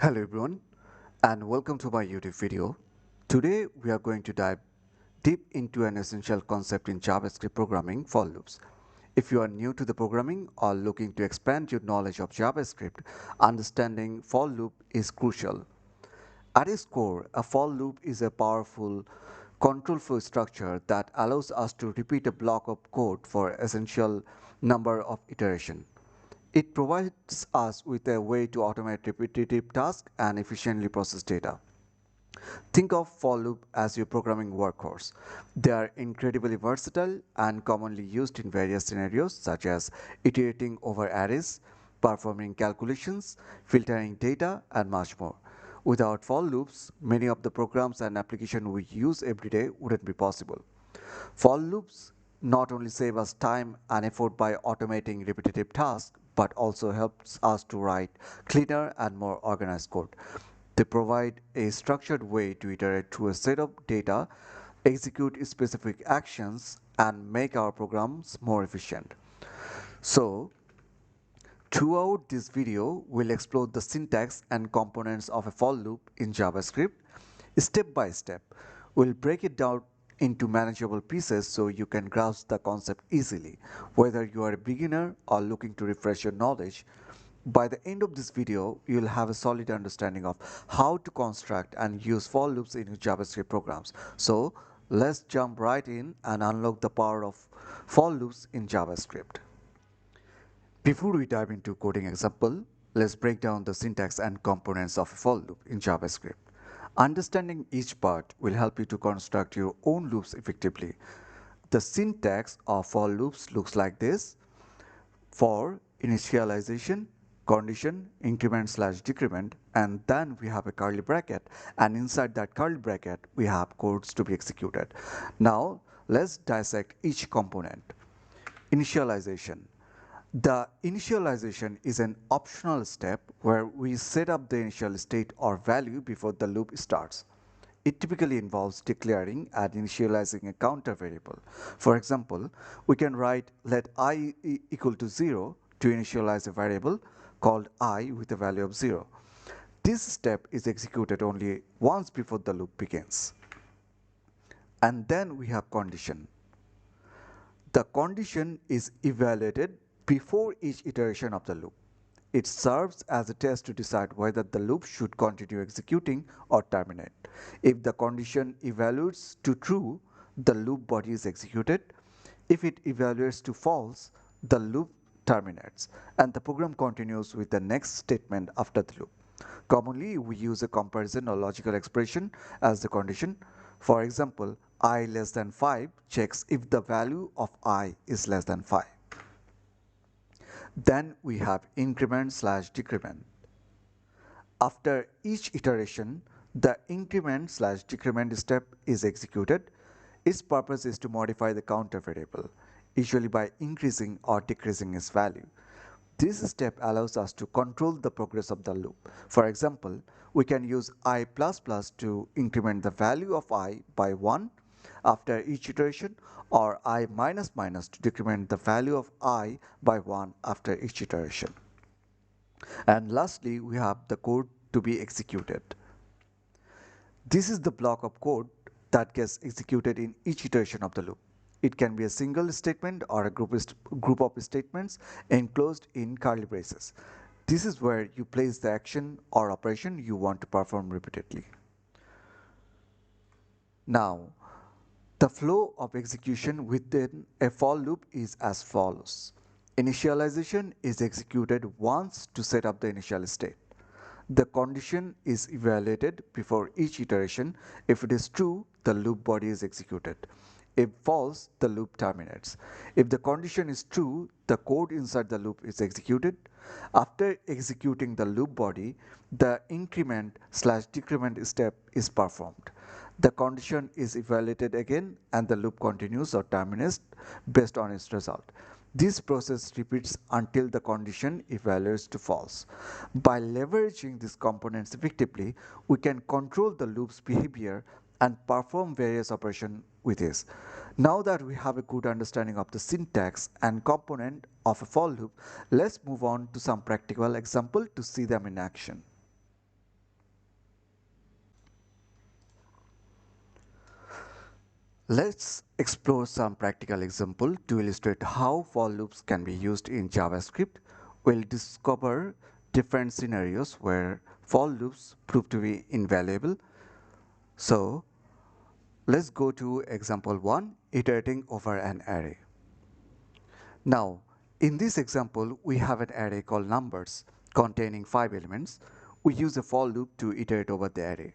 Hello everyone and welcome to my YouTube video. Today we are going to dive deep into an essential concept in JavaScript programming, for loops. If you are new to the programming or looking to expand your knowledge of JavaScript, understanding for loop is crucial. At its core, a for loop is a powerful control flow structure that allows us to repeat a block of code for essential number of iterations. It provides us with a way to automate repetitive tasks and efficiently process data. Think of for loop as your programming workhorse. They are incredibly versatile and commonly used in various scenarios such as iterating over arrays, performing calculations, filtering data, and much more. Without for loops, many of the programs and applications we use every day wouldn't be possible. For loops not only save us time and effort by automating repetitive tasks, but also helps us to write cleaner and more organized code. They provide a structured way to iterate through a set of data, execute specific actions, and make our programs more efficient. So, throughout this video, we'll explore the syntax and components of a for loop in JavaScript. Step by step, we'll break it down into manageable pieces so you can grasp the concept easily, whether you are a beginner or looking to refresh your knowledge. By the end of this video, you'll have a solid understanding of how to construct and use for loops in your JavaScript programs. So let's jump right in and unlock the power of for loops in JavaScript. Before we dive into coding example, let's break down the syntax and components of a for loop in JavaScript. Understanding each part will help you to construct your own loops effectively. The syntax of for loops looks like this: for initialization, condition, increment slash decrement, and then we have a curly bracket, and inside that curly bracket we have codes to be executed. Now let's dissect each component. Initialization. The initialization is an optional step where we set up the initial state or value before the loop starts. It typically involves declaring and initializing a counter variable. For example, we can write let I equal to 0 to initialize a variable called I with a value of 0. This step is executed only once before the loop begins. And then we have condition. The condition is evaluated before each iteration of the loop. It serves as a test to decide whether the loop should continue executing or terminate. If the condition evaluates to true, the loop body is executed. If it evaluates to false, the loop terminates and the program continues with the next statement after the loop. Commonly, we use a comparison or logical expression as the condition. For example, I less than 5 checks if the value of I is less than 5. Then we have increment slash decrement. After each iteration, the increment slash decrement step is executed. Its purpose is to modify the counter variable, usually by increasing or decreasing its value. This step allows us to control the progress of the loop. For example, we can use I++ to increment the value of I by 1 after each iteration, or I minus minus to decrement the value of I by 1 after each iteration. And lastly, we have the code to be executed. This is the block of code that gets executed in each iteration of the loop. It can be a single statement or a group of statements enclosed in curly braces. This is where you place the action or operation you want to perform repeatedly. Now, the flow of execution within a for loop is as follows. Initialization is executed once to set up the initial state. The condition is evaluated before each iteration. If it is true, the loop body is executed. If false, the loop terminates. If the condition is true, the code inside the loop is executed. After executing the loop body, the increment slash decrement step is performed. The condition is evaluated again and the loop continues or terminates based on its result. This process repeats until the condition evaluates to false. By leveraging these components effectively, we can control the loop's behavior and perform various operations with ease. Now that we have a good understanding of the syntax and component of a for loop, let's move on to some practical example to see them in action. Let's explore some practical example to illustrate how for loops can be used in JavaScript. We'll discover different scenarios where for loops prove to be invaluable. So let's go to example 1, iterating over an array. Now, in this example, we have an array called numbers containing 5 elements. We use a for loop to iterate over the array.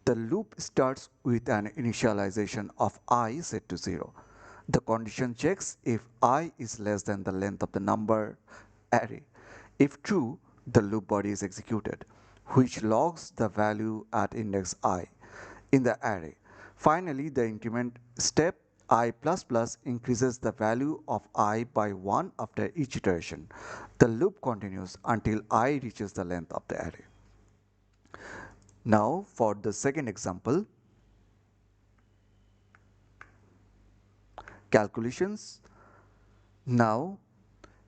The loop starts with an initialization of I set to 0. The condition checks if I is less than the length of the number array. If true, the loop body is executed, which logs the value at index I in the array. Finally, the increment step I++ increases the value of I by 1 after each iteration. The loop continues until I reaches the length of the array. Now for the second example, calculations. Now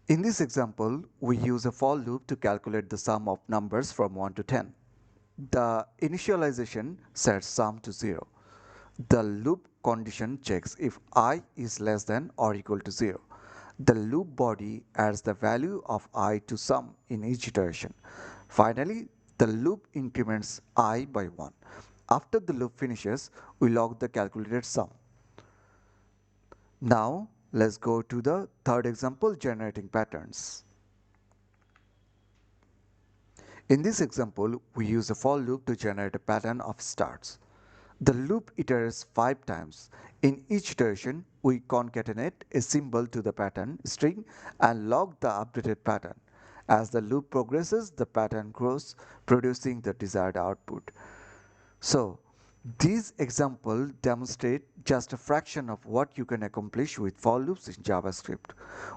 in this example, we use a for loop to calculate the sum of numbers from 1 to 10. The initialization sets sum to 0. The loop condition checks if I is less than or equal to 0. The loop body adds the value of I to sum in each iteration. Finally, the loop increments I by 1. After the loop finishes, we log the calculated sum. Now, let's go to the third example, generating patterns. In this example, we use a for loop to generate a pattern of starts. The loop iterates 5 times. In each iteration, we concatenate a symbol to the pattern string and log the updated pattern. As the loop progresses, the pattern grows, producing the desired output. So, these examples demonstrate just a fraction of what you can accomplish with for loops in JavaScript.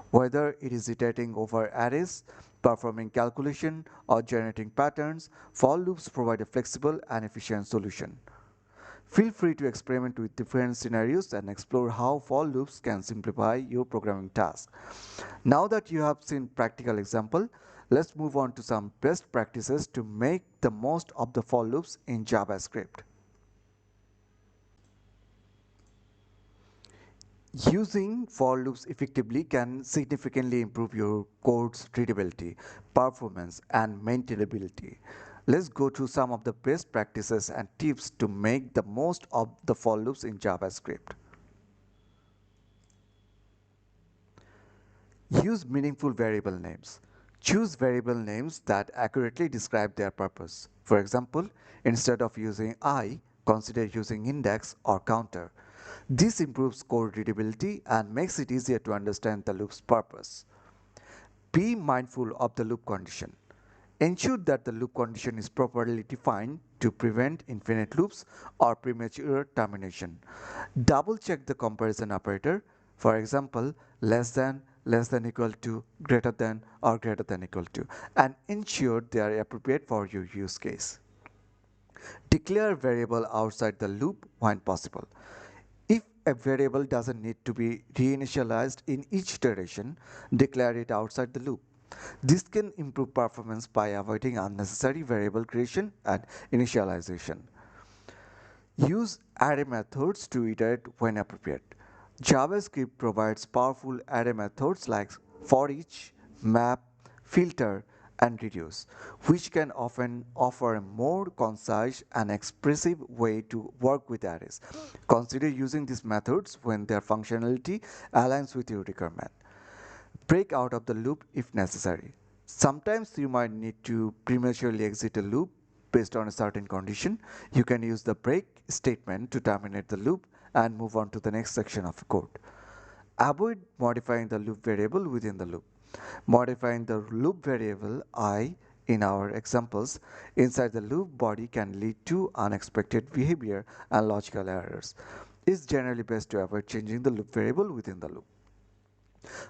Whether it is iterating over arrays, performing calculation, or generating patterns, for loops provide a flexible and efficient solution. Feel free to experiment with different scenarios and explore how for loops can simplify your programming task. Now that you have seen practical example, let's move on to some best practices to make the most of the for loops in JavaScript. Using for loops effectively can significantly improve your code's readability, performance, and maintainability. Let's go through some of the best practices and tips to make the most of the for loops in JavaScript. Use meaningful variable names. Choose variable names that accurately describe their purpose. For example, instead of using I, consider using index or counter. This improves code readability and makes it easier to understand the loop's purpose. Be mindful of the loop condition. Ensure that the loop condition is properly defined to prevent infinite loops or premature termination. Double check the comparison operator, for example, less than equal to, greater than or greater than equal to, and ensure they are appropriate for your use case. Declare variable outside the loop when possible. If a variable doesn't need to be reinitialized in each iteration, declare it outside the loop. This can improve performance by avoiding unnecessary variable creation and initialization. Use array methods to iterate when appropriate. JavaScript provides powerful array methods like for each, map, filter, and reduce, which can often offer a more concise and expressive way to work with arrays. Consider using these methods when their functionality aligns with your requirement. Break out of the loop if necessary. Sometimes you might need to prematurely exit a loop based on a certain condition. You can use the break statement to terminate the loop and move on to the next section of code. Avoid modifying the loop variable within the loop. Modifying the loop variable I in our examples inside the loop body can lead to unexpected behavior and logical errors. It's generally best to avoid changing the loop variable within the loop.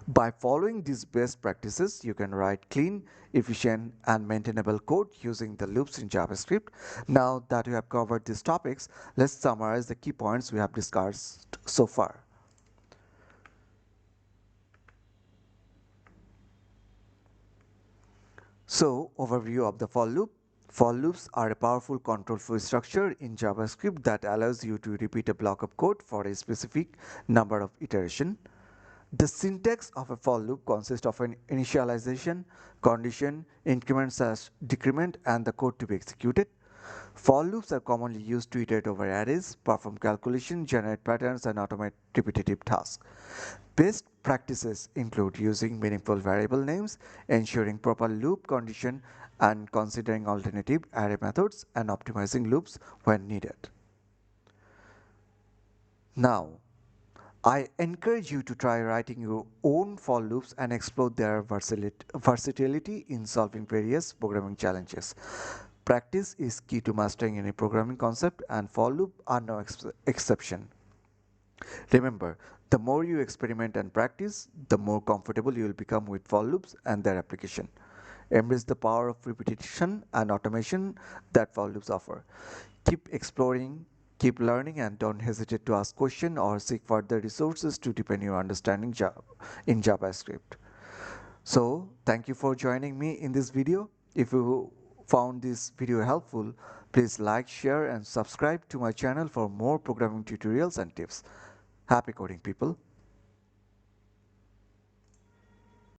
By following these best practices, you can write clean, efficient, and maintainable code using the loops in JavaScript. Now that we have covered these topics, let's summarize the key points we have discussed so far. So, overview of the for loop. For loops are a powerful control flow structure in JavaScript that allows you to repeat a block of code for a specific number of iterations. The syntax of a for loop consists of an initialization, condition, increment slash decrement, and the code to be executed. For loops are commonly used to iterate over arrays, perform calculation, generate patterns, and automate repetitive tasks. Best practices include using meaningful variable names, ensuring proper loop condition, and considering alternative array methods and optimizing loops when needed. Now, I encourage you to try writing your own for loops and explore their versatility in solving various programming challenges. Practice is key to mastering any programming concept, and for loop are no exception. Remember, the more you experiment and practice, the more comfortable you will become with for loops and their application. Embrace the power of repetition and automation that for loops offer. Keep exploring, keep learning, and don't hesitate to ask questions or seek further resources to deepen your understanding in JavaScript. So, thank you for joining me in this video. If you found this video helpful, please like, share, and subscribe to my channel for more programming tutorials and tips. Happy coding, people!